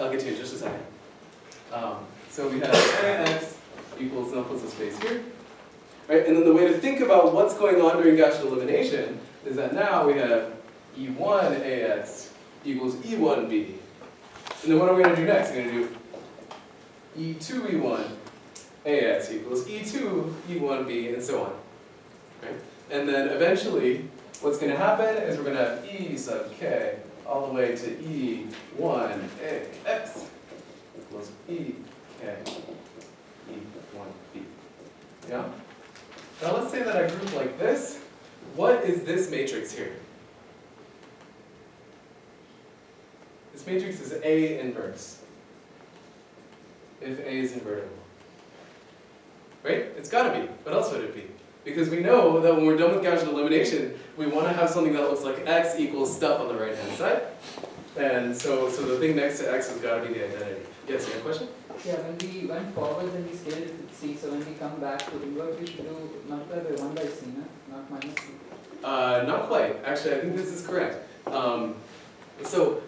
I'll get to you in just a second. So we have AX equals, now put some space here. Right? And then the way to think about what's going on during Gaussian elimination is that now we have E1 AX equals E1 B. And then what are we going to do next? We're going to do E2 E1 AX equals E2 E1 B, and so on. Right? And then eventually, what's going to happen is we're going to have E sub k all the way to E1 AX equals E k E1 B. Yeah? Now let's say that I group like this. What is this matrix here? This matrix is A inverse, if A is invertible. Right? It's got to be. What else would it be? Because we know that when we're done with Gaussian elimination, we want to have something that looks like X equals stuff on the right-hand side. And so the thing next to X has got to be the identity. Yes, you have a question? Yeah, when we went forward, then we scaled it with C. So when we come back to invert, we should do multiply by 1 by C, no? Not minus C. Not quite. Actually, I think this is correct. So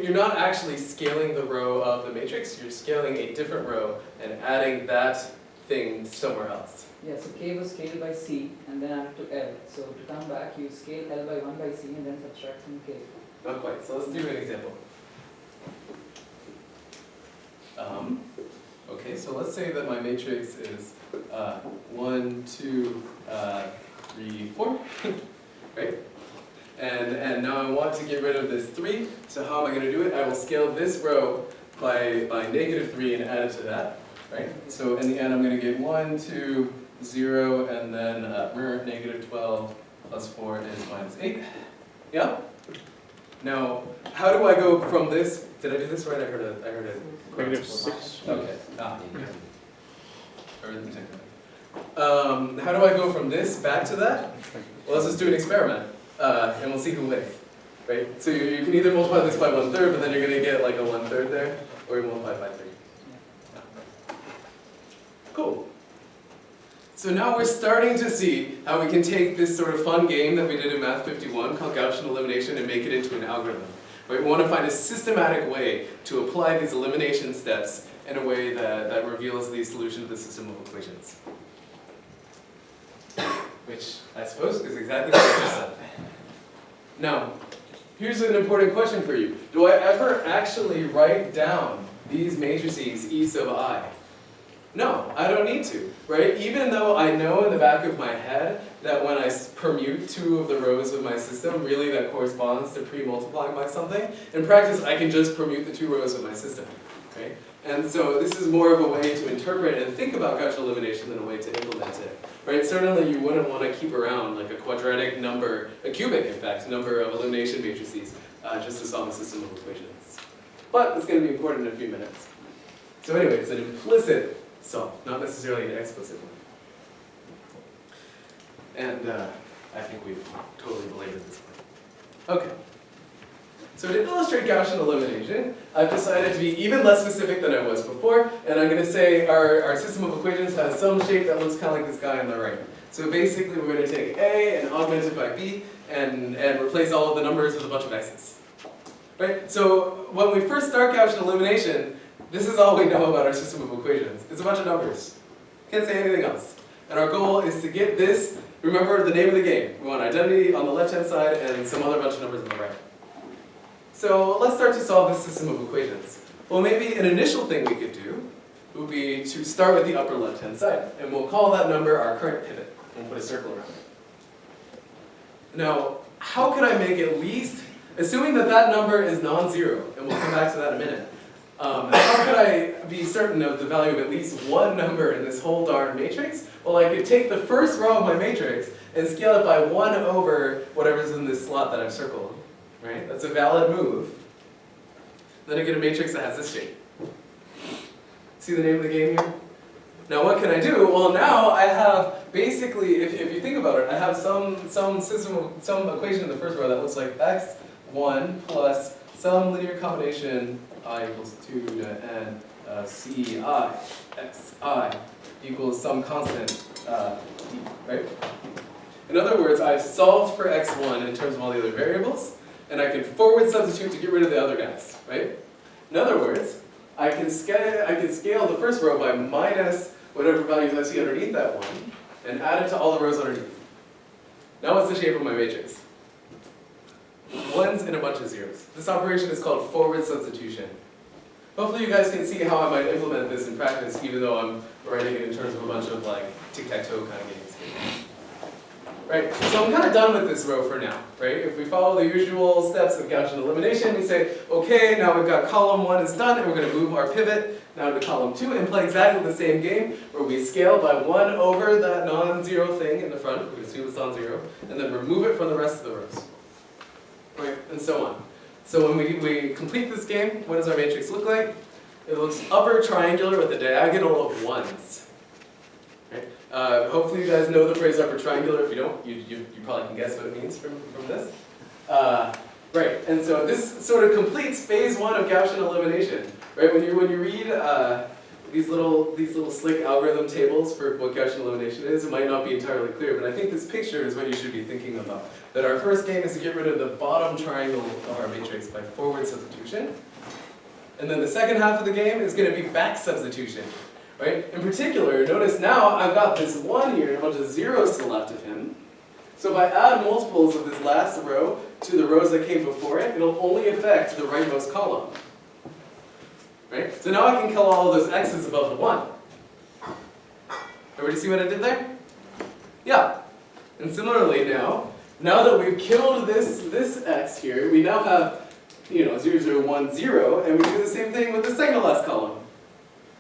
you're not actually scaling the row of the matrix. You're scaling a different row and adding that thing somewhere else. Yeah, so K was scaled by C and then added to L. So to come back, you scale L by 1 by C and then subtract from K. Not quite. So let's do an example. Okay, so let's say that my matrix is 1, 2, 3, 4, right? And now I want to get rid of this 3. So how am I going to do it? I will scale this row by -3 and add it to that, right? So in the end, I'm going to get 1, 2, 0, and then -12 plus 4 is -8. Yeah? Now, how do I go from this? Did I do this right? I heard it. -6. Okay. How do I go from this back to that? Well, let's just do an experiment, and we'll see who wins. Right? So you can either multiply this by 1/3, but then you're going to get like a 1/3 there, or you multiply by 3. Cool. So now we're starting to see how we can take this sort of fun game that we did in Math 51 called Gaussian elimination and make it into an algorithm. Right? We want to find a systematic way to apply these elimination steps in a way that reveals the solution to the system of equations. Which, I suppose, is exactly what I just said. Now, here's an important question for you. Do I ever actually write down these matrices E sub I? No, I don't need to, right? Even though I know in the back of my head that when I permute 2 of the rows of my system, really that corresponds to pre-multiplying by something, in practice I can just permute the 2 rows of my system, right? And so this is more of a way to interpret and think about Gaussian elimination than a way to implement it, right? Certainly you wouldn't want to keep around like a quadratic number, a cubic in fact, number of elimination matrices just to solve a system of equations. But it's going to be important in a few minutes. So anyway, it's an implicit solve, not necessarily an explicit one. And I think we've totally belabored this point. Okay. So to illustrate Gaussian elimination, I've decided to be even less specific than I was before, and I'm going to say our system of equations has some shape that looks kind of like this guy on the right. So basically we're going to take A and augment it by B and replace all of the numbers with a bunch of x's. Right? So when we first start Gaussian elimination, this is all we know about our system of equations. It's a bunch of numbers. Can't say anything else. And our goal is to get this, remember the name of the game. We want identity on the left-hand side and some other bunch of numbers on the right. So let's start to solve this system of equations. Well, maybe an initial thing we could do would be to start with the upper left-hand side. And we'll call that number our current pivot. We'll put a circle around it. Now, how can I make at least, assuming that that number is non-zero, and we'll come back to that in a minute, how could I be certain of the value of at least one number in this whole darn matrix? Well, I could take the first row of my matrix and scale it by 1 over whatever's in this slot that I've circled. Right? That's a valid move. Then I get a matrix that has this shape. See the name of the game here? Now what can I do? Well, now I have basically, if you think about it, I have some equation in the first row that looks like x1 plus some linear combination I equals 2 to n ci xi equals some constant d, right? In other words, I've solved for x1 in terms of all the other variables, and I can forward substitute to get rid of the other guys, right? In other words, I can scale the first row by minus whatever values I see underneath that one, and add it to all the rows underneath. Now what's the shape of my matrix? Ones and a bunch of zeros. This operation is called forward substitution. Hopefully you guys can see how I might implement this in practice, even though I'm writing it in terms of a bunch of like tic-tac-toe kind of games. Right, so I'm kind of done with this row for now, right? If we follow the usual steps of Gaussian elimination, we say, okay, now we've got column 1 is done, and we're going to move our pivot now to column 2 and play exactly the same game, where we scale by 1 over that non-zero thing in the front, we assume it's non-zero, and then remove it from the rest of the rows. Right, and so on. So when we complete this game, what does our matrix look like? It looks upper triangular with a diagonal of 1s. Right? Hopefully you guys know the phrase upper triangular. If you don't, you probably can guess what it means from this. Right, and so this sort of completes phase 1 of Gaussian elimination. Right, when you read these little slick algorithm tables for what Gaussian elimination is, it might not be entirely clear, but I think this picture is what you should be thinking about. That our first game is to get rid of the bottom triangle of our matrix by forward substitution. And then the second half of the game is going to be back substitution. Right? In particular, notice now I've got this 1 here and a bunch of zeros to the left of him. So if I add multiples of this last row to the rows that came before it, it'll only affect the rightmost column. Right? So now I can kill all of those x's above the 1. Everybody see what I did there? Yeah. And similarly now that we've killed this x here, we now have 0, 0, 1, 0, and we do the same thing with the second to last column.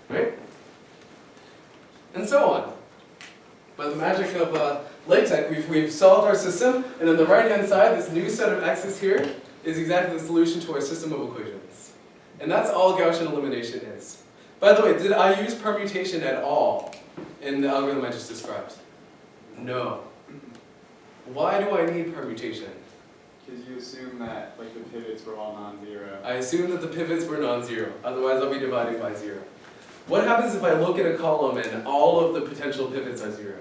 Right? And so on. By the magic of LaTeX, we've solved our system, and on the right-hand side, this new set of x's here is exactly the solution to our system of equations. And that's all Gaussian elimination is. By the way, did I use permutation at all in the algorithm I just described? No. Why do I need permutation? Because you assume that like the pivots were all non-zero. I assume that the pivots were non-zero, otherwise I'll be dividing by 0. What happens if I look at a column and all of the potential pivots are 0?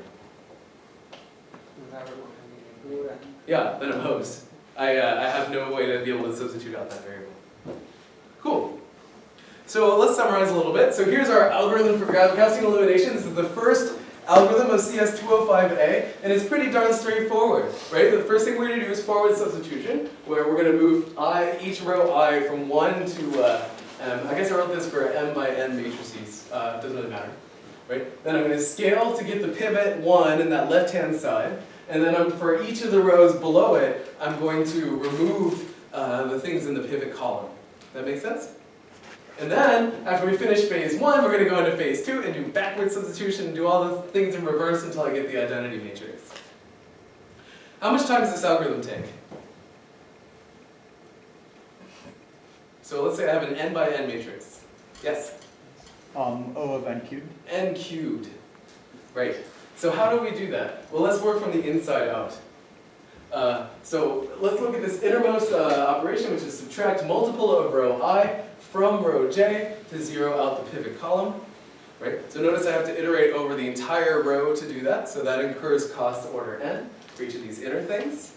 Yeah, then I'm hosed. I have no way to be able to substitute out that variable. Cool. So let's summarize a little bit. So here's our algorithm for Gaussian elimination. This is the first algorithm of CS205A, and it's pretty darn straightforward, right? The first thing we're going to do is forward substitution, where we're going to move each row I from 1 to I guess I wrote this for m by n matrices. Doesn't really matter, right? Then I'm going to scale to get the pivot 1 in that left-hand side, and then for each of the rows below it, I'm going to remove the things in the pivot column. That make sense? And then, after we finish phase 1, we're going to go into phase 2 and do backward substitution and do all the things in reverse until I get the identity matrix. How much time does this algorithm take? So let's say I have an n by n matrix. Yes? O of n cubed. N cubed. Right. So how do we do that? Well, let's work from the inside out. So let's look at this innermost operation, which is subtract multiple of row I from row j to 0 out the pivot column. Right? So notice I have to iterate over the entire row to do that, so that incurs cost order n for each of these inner things.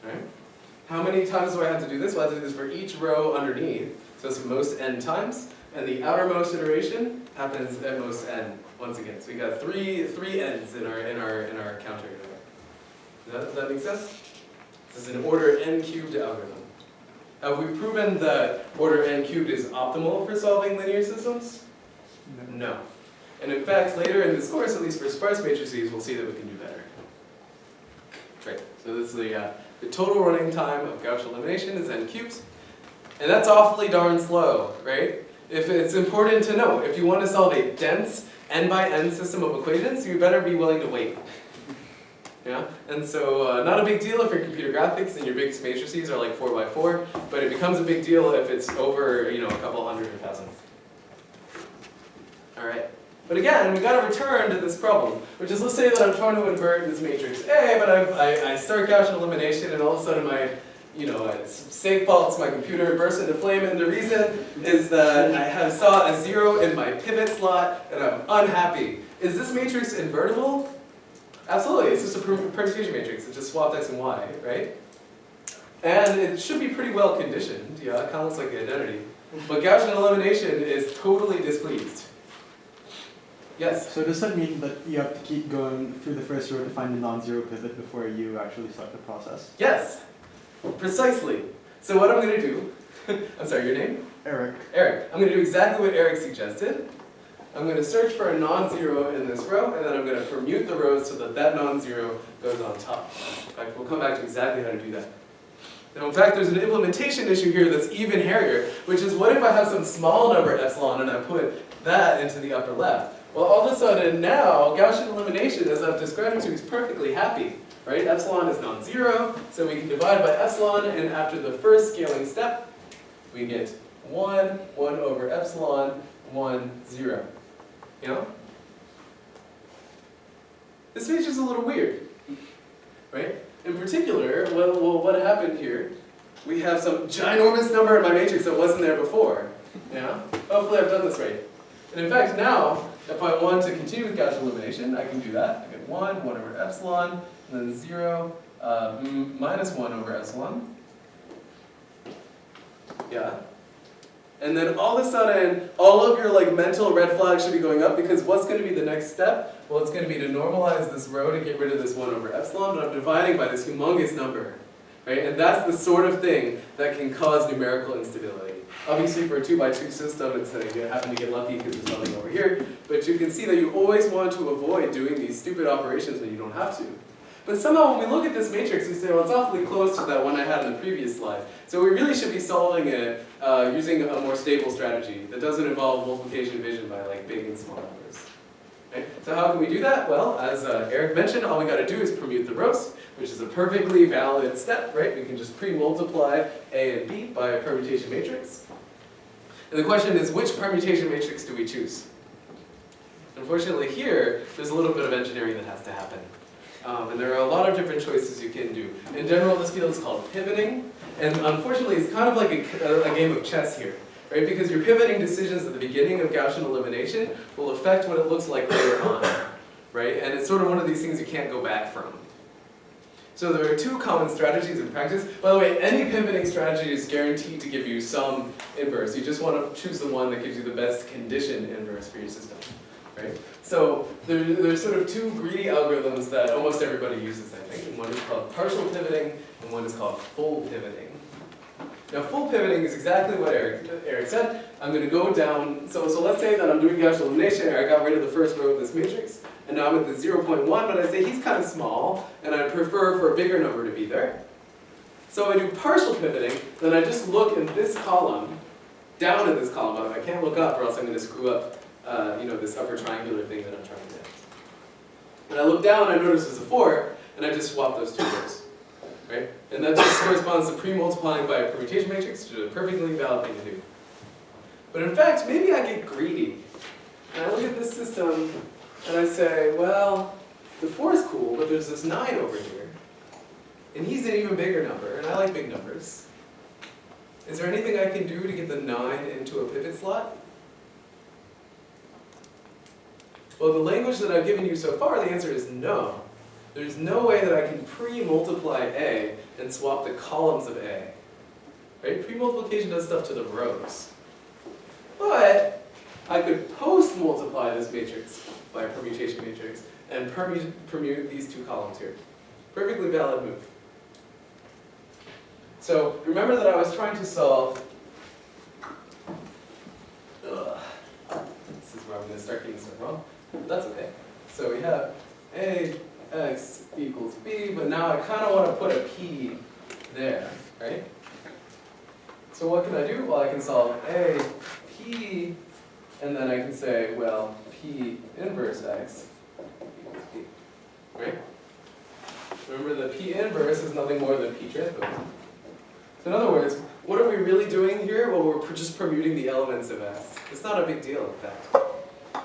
Right? How many times do I have to do this? Well, I have to do this for each row underneath, so it's most n times, and the outermost iteration happens at most n once again. So we got three n's in our counter here. Does that make sense? This is an order n cubed algorithm. Have we proven that order n cubed is optimal for solving linear systems? No. And in fact, later in this course, at least for sparse matrices, we'll see that we can do better. Right. So this is the total running time of Gaussian elimination is n cubed, and that's awfully darn slow, right? If it's important to know, if you want to solve a dense n by n system of equations, you better be willing to wait. Yeah, and so not a big deal if your computer graphics and your biggest matrices are like 4x4, but it becomes a big deal if it's over, a couple hundred or 1,000. All right. But again, we've got to return to this problem, which is, let's say that I'm trying to invert this matrix A, but I start Gaussian elimination, and all of a sudden my, save faults, my computer bursts into flame, and the reason is that I saw a 0 in my pivot slot, and I'm unhappy. Is this matrix invertible? Absolutely, it's just a permutation matrix. It's just swapped x and y, right? And it should be pretty well conditioned. Yeah, it kind of looks like the identity. But Gaussian elimination is totally displeased. Yes? So does that mean that you have to keep going through the first row to find a non-zero pivot before you actually start the process? Yes, precisely. So what I'm going to do, I'm sorry, your name? Eric. Eric. I'm going to do exactly what Eric suggested. I'm going to search for a non-zero in this row, and then I'm going to permute the rows so that that non-zero goes on top. In fact, we'll come back to exactly how to do that. Now, in fact, there's an implementation issue here that's even hairier, which is what if I have some small number epsilon and I put that into the upper left? Well, all of a sudden now, Gaussian elimination, as I've described it to you, is perfectly happy. Right? Epsilon is non-zero, so we can divide by epsilon, and after the first scaling step, we get 1, 1 over epsilon, 1, 0. You know? This page is a little weird, right? In particular, well, what happened here, we have some ginormous number in my matrix that wasn't there before. Yeah? Hopefully I've done this right. And in fact, now, if I want to continue with Gaussian elimination, I can do that. I get 1, 1 over epsilon, and then 0, minus 1 over epsilon. Yeah. And then all of a sudden, all of your mental red flags should be going up, because what's going to be the next step? Well, it's going to be to normalize this row to get rid of this 1 over epsilon, but I'm dividing by this humongous number. Right? And that's the sort of thing that can cause numerical instability. Obviously, for a 2x2 system, it's you happen to get lucky because there's nothing over here, but you can see that you always want to avoid doing these stupid operations when you don't have to. But somehow when we look at this matrix, we say, well, it's awfully close to that one I had in the previous slide. So we really should be solving it using a more stable strategy that doesn't involve multiplication division by big and small numbers. Okay? So how can we do that? Well, as Eric mentioned, all we got to do is permute the rows, which is a perfectly valid step, right? We can just pre-multiply A and B by a permutation matrix. And the question is, which permutation matrix do we choose? Unfortunately here, there's a little bit of engineering that has to happen. And there are a lot of different choices you can do. In general, this field is called pivoting. And unfortunately, it's kind of like a game of chess here. Right? Because your pivoting decisions at the beginning of Gaussian elimination will affect what it looks like later on. Right? And it's sort of one of these things you can't go back from. So there are two common strategies in practice. By the way, any pivoting strategy is guaranteed to give you some inverse. You just want to choose the one that gives you the best condition inverse for your system. Right? So there's sort of two greedy algorithms that almost everybody uses, I think. And one is called partial pivoting, and one is called full pivoting. Now, full pivoting is exactly what Eric said. I'm going to go down. So let's say that I'm doing Gaussian elimination. I got rid of the first row of this matrix. And now I'm at the 0.1, but I say he's kind of small, and I prefer for a bigger number to be there. So if I do partial pivoting, then I just look in this column, down in this column. By the way, I can't look up, or else I'm going to screw up this upper triangular thing that I'm trying to do. And I look down, I notice there's a 4, and I just swap those two rows. Right? And that just corresponds to pre-multiplying by a permutation matrix, which is a perfectly valid thing to do. But in fact, maybe I get greedy. And I look at this system, and I say, well, the 4 is cool, but there's this 9 over here. And he's an even bigger number, and I like big numbers. Is there anything I can do to get the 9 into a pivot slot? Well, the language that I've given you so far, the answer is no. There's no way that I can pre-multiply A and swap the columns of A. Right? Pre-multiplication does stuff to the rows. But I could post-multiply this matrix by a permutation matrix and permute these two columns here. Perfectly valid move. So remember that I was trying to solve. This is where I'm going to start getting stuff wrong. That's okay. So we have Ax equals B, but now I kind of want to put a P there, right? So what can I do? Well, I can solve A, P, and then I can say, well, P inverse X equals P, right? Remember, the P inverse is nothing more than P transpose. So in other words, what are we really doing here? Well, we're just permuting the elements of S. It's not a big deal, in fact.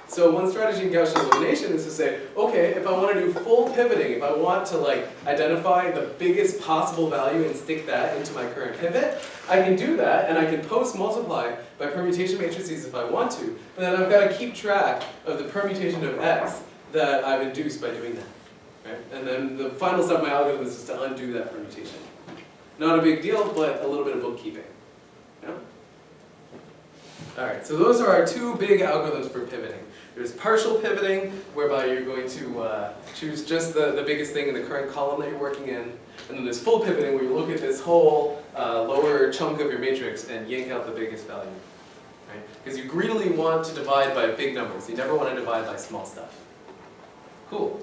So one strategy in Gaussian elimination is to say, okay, if I want to do full pivoting, if I want to identify the biggest possible value and stick that into my current pivot, I can do that, and I can post-multiply by permutation matrices if I want to, but then I've got to keep track of the permutation of X that I've induced by doing that. Right? And then the final step of my algorithm is just to undo that permutation. Not a big deal, but a little bit of bookkeeping. Yeah? All right, so those are our two big algorithms for pivoting. There's partial pivoting, whereby you're going to choose just the biggest thing in the current column that you're working in. And then there's full pivoting, where you look at this whole lower chunk of your matrix and yank out the biggest value. Right? Because you greedily want to divide by big numbers. You never want to divide by small stuff. Cool.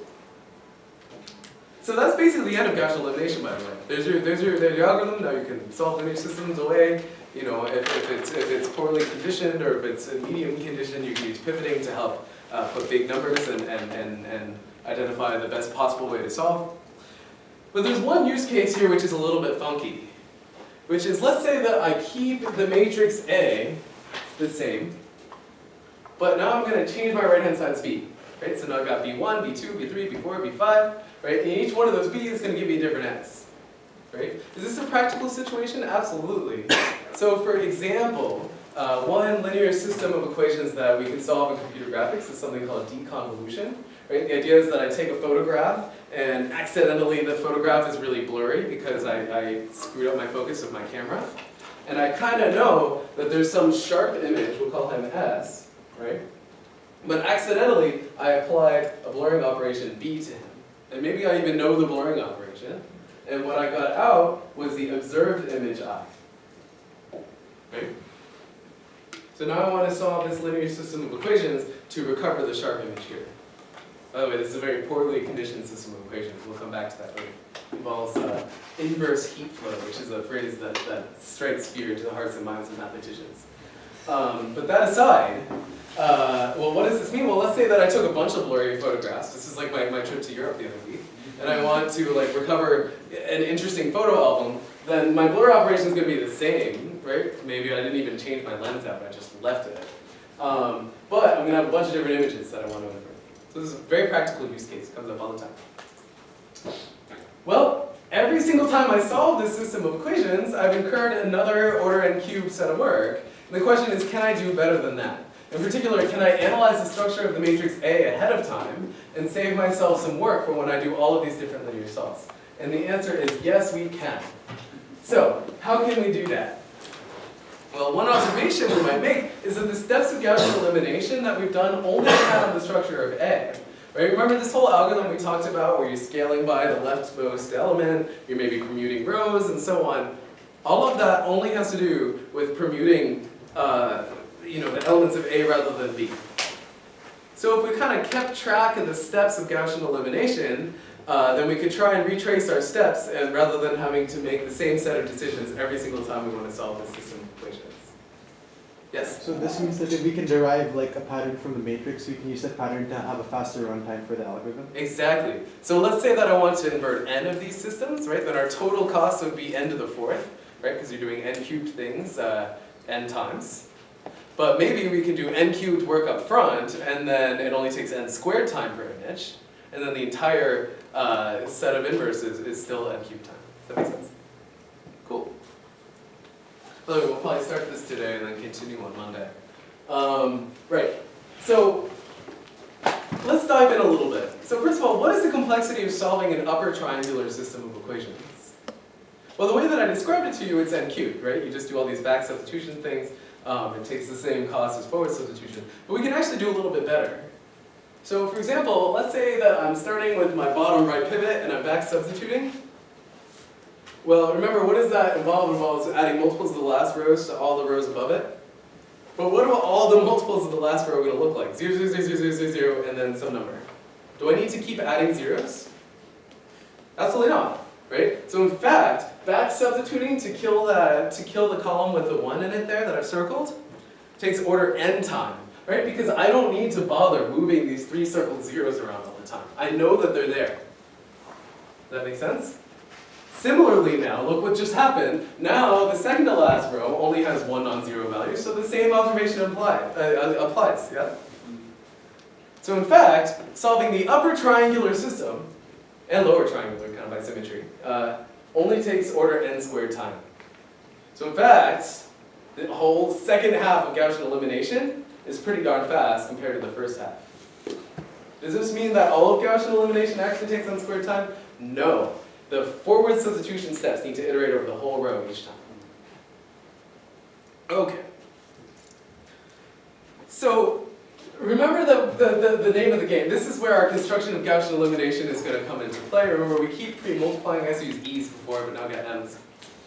So that's basically the end of Gaussian elimination, by the way. There's your algorithm. Now you can solve linear systems away. You know, if it's poorly conditioned or if it's a medium condition, you can use pivoting to help put big numbers and identify the best possible way to solve. But there's one use case here which is a little bit funky, which is, let's say that I keep the matrix A the same, but now I'm going to change my right-hand side as B. Right? So now I've got B1, B2, B3, B4, B5, right? And each one of those B is going to give me a different S. Right? Is this a practical situation? Absolutely. So for example, one linear system of equations that we can solve in computer graphics is something called deconvolution. Right? The idea is that I take a photograph and accidentally the photograph is really blurry because I screwed up my focus of my camera. And I kind of know that there's some sharp image, we'll call him S, right? But accidentally I applied a blurring operation B to him. And maybe I even know the blurring operation. And what I got out was the observed image I. Right? So now I want to solve this linear system of equations to recover the sharp image here. By the way, this is a very poorly conditioned system of equations. We'll come back to that later. It involves inverse heat flow, which is a phrase that strikes fear into the hearts and minds of mathematicians. But that aside, well, what does this mean? Well, let's say that I took a bunch of blurry photographs. This is like my trip to Europe the other week. And I want to recover an interesting photo album, then my blur operation is going to be the same, right? Maybe I didn't even change my lens out, I just left it. But I'm going to have a bunch of different images that I want to invert. So this is a very practical use case, comes up all the time. Well, every single time I solve this system of equations, I've incurred another order n cubed set of work. And the question is, can I do better than that? In particular, can I analyze the structure of the matrix A ahead of time and save myself some work for when I do all of these different linear solves? And the answer is yes, we can. So, how can we do that? Well, one observation we might make is that the steps of Gaussian elimination that we've done only have the structure of A. Right? Remember this whole algorithm we talked about where you're scaling by the leftmost element, you're maybe permuting rows and so on. All of that only has to do with permuting the elements of A rather than B. So if we kind of kept track of the steps of Gaussian elimination, then we could try and retrace our steps and rather than having to make the same set of decisions every single time we want to solve this system of equations. Yes? So this means that if we can derive like a pattern from the matrix, we can use that pattern to have a faster runtime for the algorithm? Exactly. So let's say that I want to invert n of these systems, right? Then our total cost would be n to the fourth, right? Because you're doing n cubed things n times. But maybe we can do n cubed work up front, and then it only takes n squared time per image, and then the entire set of inverses is still n cubed time. Does that make sense? Cool. By the way, we'll probably start this today and then continue on Monday. Right. So let's dive in a little bit. So first of all, what is the complexity of solving an upper triangular system of equations? Well, the way that I described it to you, it's n cubed, right? You just do all these back substitution things. It takes the same cost as forward substitution. But we can actually do a little bit better. So for example, let's say that I'm starting with my bottom right pivot and I'm back substituting. Well, remember, what does that involve? It involves adding multiples of the last rows to all the rows above it. But what are all the multiples of the last row going to look like? 0, 0, 0, 0, 0, 0, 0, and then some number. Do I need to keep adding zeros? Absolutely not. Right? So in fact, back substituting to kill the column with the 1 in it there that I've circled takes order n time, right? Because I don't need to bother moving these 3 circled zeros around all the time. I know that they're there. Does that make sense? Similarly now, look what just happened. Now the second to last row only has 1 non-zero value, so the same observation applies, yeah? So in fact, solving the upper triangular system and lower triangular, kind of by symmetry, only takes order n squared time. So in fact, the whole second half of Gaussian elimination is pretty darn fast compared to the first half. Does this mean that all of Gaussian elimination actually takes n squared time? No. The forward substitution steps need to iterate over the whole row each time. Okay. So remember the name of the game. This is where our construction of Gaussian elimination is going to come into play. Remember, we keep pre-multiplying. I used to use e's before, but now I got m's.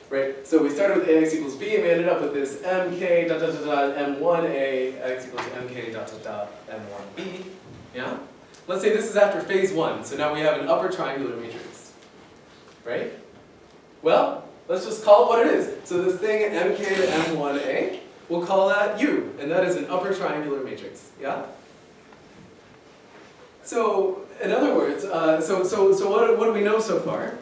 Right? So we started with ax equals b, and we ended up with this mk dot dot dot dot m1a x equals mk dot dot dot m1b. Yeah? Let's say this is after phase 1, so now we have an upper triangular matrix. Right? Well, let's just call it what it is. So this thing mk to m1a, we'll call that U, and that is an upper triangular matrix. Yeah? So, in other words, so what do we know so far?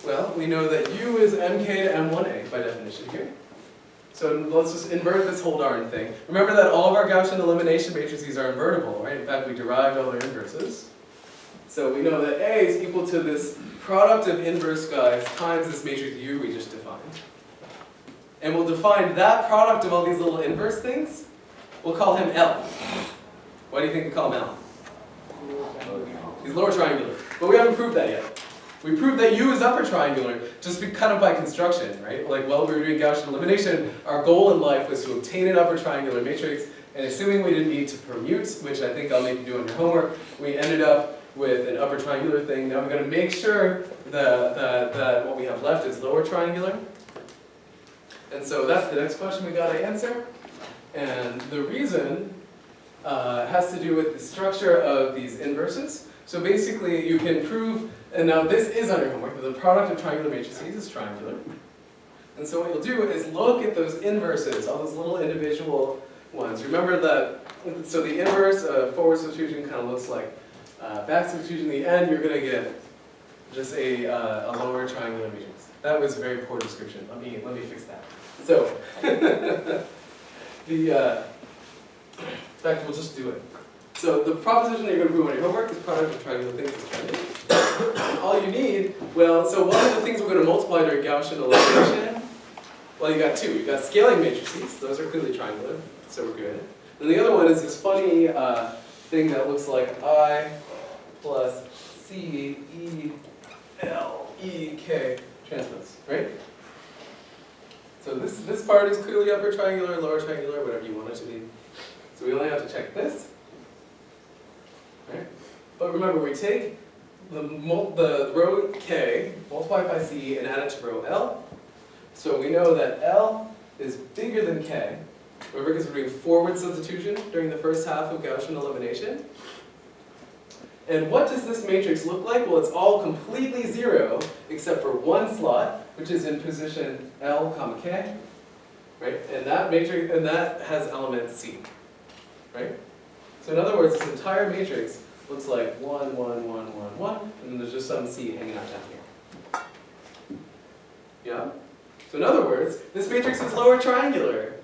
Well, we know that U is mk to m1a by definition here. So let's just invert this whole darn thing. Remember that all of our Gaussian elimination matrices are invertible, right? In fact, we derived all their inverses. So we know that A is equal to this product of inverse guys times this matrix U we just defined. And we'll define that product of all these little inverse things. We'll call him L. Why do you think we call him L? He's lower triangular. But we haven't proved that yet. We proved that U is upper triangular just kind of by construction, right? Like while we were doing Gaussian elimination, our goal in life was to obtain an upper triangular matrix, and assuming we didn't need to permute, which I think I'll make you do on your homework, we ended up with an upper triangular thing. Now I'm going to make sure that what we have left is lower triangular. And so that's the next question we got to answer. And the reason has to do with the structure of these inverses. So basically you can prove, and now this is on your homework, that the product of triangular matrices is triangular. And so what you'll do is look at those inverses, all those little individual ones. Remember that, so the inverse of forward substitution kind of looks like back substitution. In the end, you're going to get just a lower triangular matrix. That was a very poor description. Let me fix that. So, in fact, we'll just do it. So the proposition that you're going to prove on your homework is product of triangular things is triangular. And all you need, well, so one of the things we're going to multiply during Gaussian elimination, well, you got two. You got scaling matrices. Those are clearly triangular, so we're good. And the other one is this funny thing that looks like I plus C E L E K transpose, right? So this part is clearly upper triangular, lower triangular, whatever you want it to be. So we only have to check this. Right? But remember, we take the row K, multiply by C, and add it to row L. So we know that L is bigger than K. Remember, because we're doing forward substitution during the first half of Gaussian elimination. And what does this matrix look like? Well, it's all completely zero, except for one slot, which is in position L, comma K. Right? And that matrix, and that has element C. Right? So in other words, this entire matrix looks like 1, 1, 1, 1, 1, and then there's just some C hanging out down here. Yeah? So in other words, this matrix is lower triangular.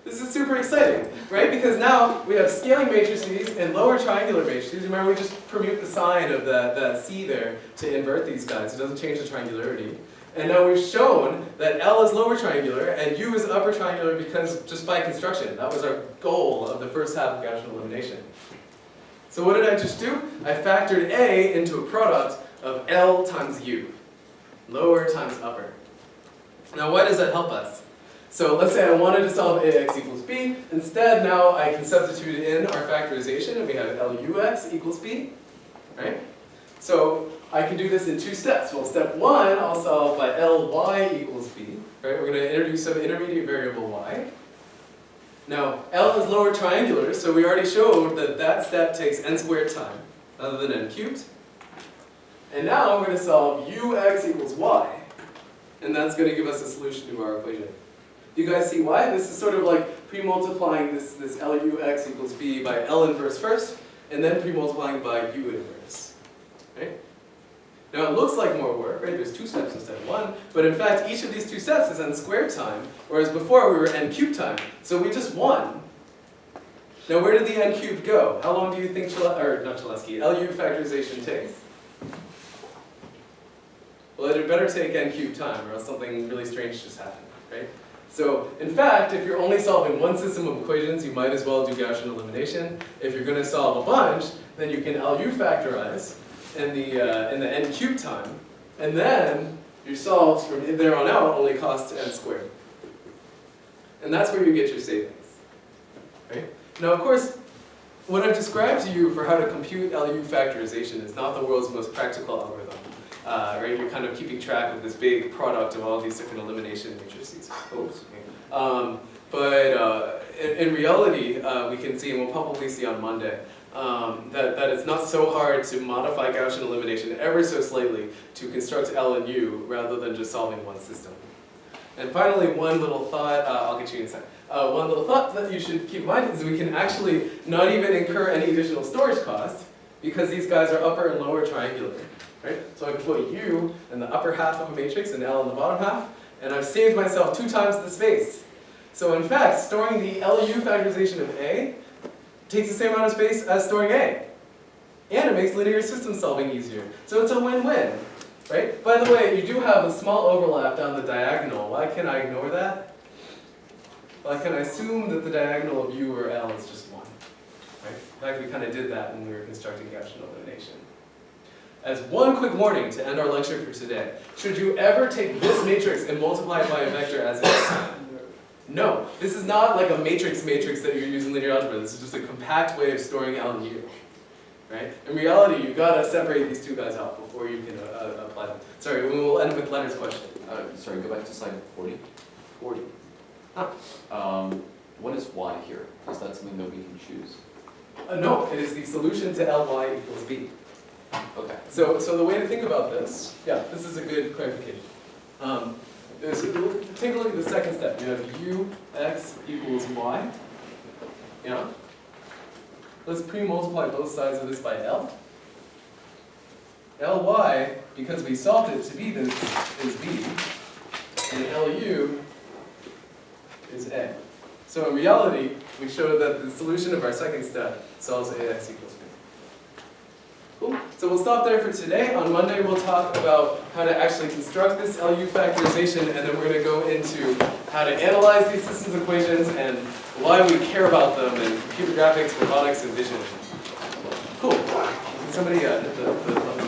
This is super exciting, right? Because now we have scaling matrices and lower triangular matrices. Remember, we just permute the sign of that C there to invert these guys. It doesn't change the triangularity. And now we've shown that L is lower triangular and U is upper triangular because just by construction. That was our goal of the first half of Gaussian elimination. So what did I just do? I factored A into a product of L times U. Lower times upper. Now why does that help us? So let's say I wanted to solve AX equals B. Instead, now I can substitute in our factorization and we have LUX equals B. Right? So I can do this in two steps. Well, step one, I'll solve by Ly equals B. Right? We're going to introduce some intermediate variable y. Now, L is lower triangular, so we already showed that that step takes n squared time, other than n cubed. And now we're going to solve ux equals y. And that's going to give us a solution to our equation. Do you guys see why? This is sort of like pre-multiplying this LUX equals B by L inverse first, and then pre-multiplying by U inverse. Right? Now it looks like more work, right? There's two steps instead of one, but in fact each of these two steps is n squared time, whereas before we were n cubed time. So we just won. Now where did the n cubed go? How long do you think LU factorization takes? Well, it better take n cubed time, or else something really strange just happened, right? So, in fact, if you're only solving one system of equations, you might as well do Gaussian elimination. If you're going to solve a bunch, then you can LU factorize in the n cubed time, and then your solves from there on out only cost n squared. And that's where you get your savings, right? Now, of course, what I've described to you for how to compute LU factorization is not the world's most practical algorithm. Right? You're kind of keeping track of this big product of all these different elimination matrices. Oops. But in reality, we can see, and we'll probably see on Monday, that it's not so hard to modify Gaussian elimination ever so slightly to construct L and U rather than just solving one system. And finally, one little thought, I'll get you in a second. One little thought that you should keep in mind is we can actually not even incur any additional storage cost because these guys are upper and lower triangular. Right? So I can put U in the upper half of a matrix and L in the bottom half, and I've saved myself 2 times the space. So in fact, storing the LU factorization of A takes the same amount of space as storing A. And it makes linear system solving easier. So it's a win-win. Right? By the way, you do have a small overlap down the diagonal. Why can I ignore that? Well, I can assume that the diagonal of U or L is just 1. Right? In fact, we kind of did that when we were constructing Gaussian elimination. As one quick warning to end our lecture for today, should you ever take this matrix and multiply it by a vector as is? No, this is not like a matrix that you're using linear algebra. This is just a compact way of storing L and U. Right? In reality, you've got to separate these 2 guys out before you can apply them. Sorry, we'll end with Leonard's question. Sorry, go back to slide 40. 40. What is y here? Is that something that we can choose? No, it is the solution to Ly equals B. Okay. So the way to think about this, yeah, this is a good clarification. Take a look at the second step. You have Ux equals Y. Yeah. Let's pre-multiply both sides of this by L. Ly, because we solved it to be this, is B. And Lu is A. So in reality, we showed that the solution of our second step solves Ax equals B. Cool. So we'll stop there for today. On Monday, we'll talk about how to actually construct this LU factorization, and then we're going to go into how to analyze these systems equations and why we care about them in computer graphics, robotics, and vision. Cool. Can somebody hit the